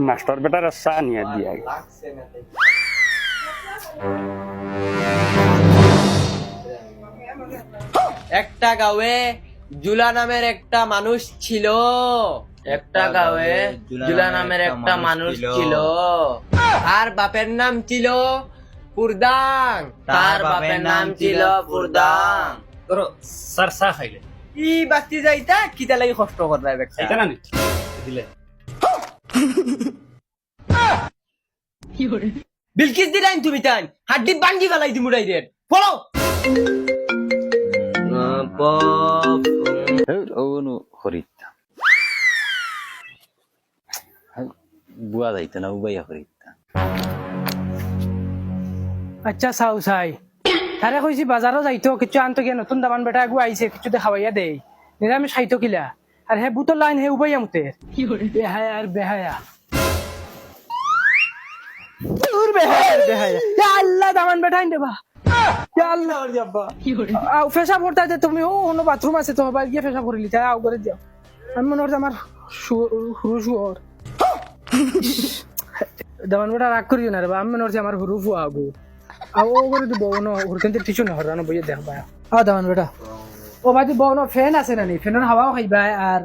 Master better চা নিয়ে দিয়া একটা গাঁয়ে জুলা নামের একটা মানুষ ছিল। একটা গাঁয়ে জুলা নামের একটা মানুষ ছিল। তার বাপের নাম ছিল পুরদাং। তার বাপের নাম ছিল পুরদাং। তোর স্যার চা খাইলে ই বাতি যাইতা কিতা লাগি কষ্ট করবা বেটা এটা না দিলে বিলকিস দিলাইন তুমি তাই হাড্ডি ভাঙ্গি ফেলাই দিমু ডাইরেক্ট ফলো ওনো খরিদতা বুয়া যাইতে না উবাইয়া খরিদতা আচ্ছা চাও চাই তারে কইছি বাজারও যাইতো কিছু আনতো গিয়ে নতুন দামান বেটা আগু আইছে কিছু দেখাবাইয়া দেই নিরামিষ খাইতো কিলা আর হে বুতর লাইন হে উবাইয়া মুতে বেহায়া আর বেহায়া আল্লাহ দামান বেটা আইন দেবা আল্লাহ ফেসা পড়তে তুমি ও অন্য বাথরুম আছে তোমার বাড়ি গিয়ে ফেসা করিলি তাই আউ করে যাও আমি মনে হচ্ছে আমার হুরু শুয়ার দামান বেটা রাগ করিও না রে আমি মনে হচ্ছে আমার হুরু ফুয়া আগু ও করে দিব নো হুরকেন কিছু না হরানো বইয়ে দেখবা দামান বেটা ও বাদি বউ নো ফ্যান আছে না নি ফ্যানের হাওয়াও খাইবা আর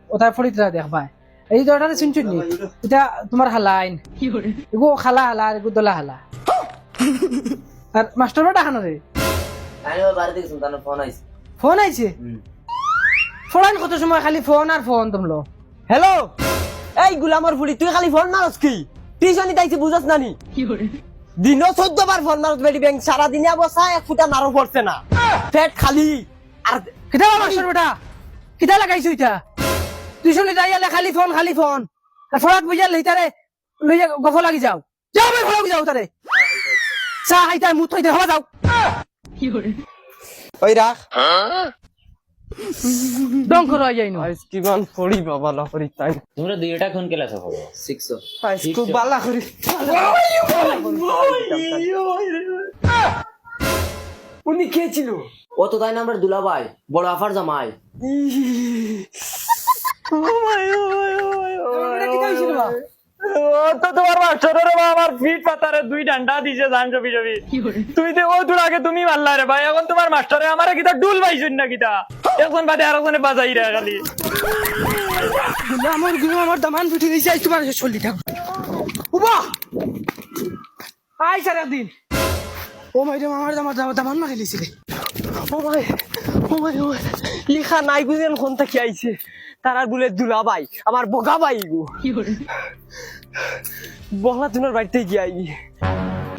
ওটার ফরিতরা দেখবা এই দরটারে শুনছুন নি এটা তোমার হালাইন এগো খালা হালা আর এগো দলা হালা আর মাস্টার বেটা খানো রে আমি বাড়ি থেকে শুনতাম ফোন আইছে ফোন আইছে ফোন কত সময় খালি ফোন আর ফোন তোমলো হ্যালো এই গুলামর ফুলি তুই খালি ফোন মারস কি টিউশনি তাইছি বুঝছ নানি দিনও 14 বার ফোন মারস বেটি ব্যাংক সারা দিনে বসা এক ফুটা মারো পড়ছে না পেট খালি আর কিটা মাস্টার বেটা কিটা লাগাইছো এটা তুই শুনে যাইলে খালি ফোন আর ফোনাত বুঝা লইতারে লইয়া গফ লাগি যাও যাও ভাই ফোন যাও তারে চা হাইতা মুত হইতে হওয়া যাও ওই রাখ দম করো যাইনো কিমান পড়ি বাবা লা পড়ি তাই তোমরা দুইটা কোন ক্লাসে পড়ো 6 খুব বালা করি উনি কে ছিল ও তো তাই নাম্বার দুলাভাই বড় আফার জামাই তো তোমার মাস্টারের আমার ফিট পাতারে 2 ডান্ডা দিছে জান জবি জবি তুই তো ও দূর আগে তুমি মারলা রে ভাই এখন তোমার মাস্টারে আমারে কিটা ডুল পাইছুন না কিটা এখন বাদে আর ওখানে বাজাই রে খালি আমার দামান ফুটে দিয়েছে আজ তোমার চলি থাক উবা আই স্যার একদিন ও ম্যাডাম আমার দামান মারি দিয়েছে ও ভাই লিখা নাই বুঝেন কোন থেকে আইছে তারার বলে দুলাভাই আমার বোকা ভাই গো বহলা তুনার বাড়িতে গিয়ে আই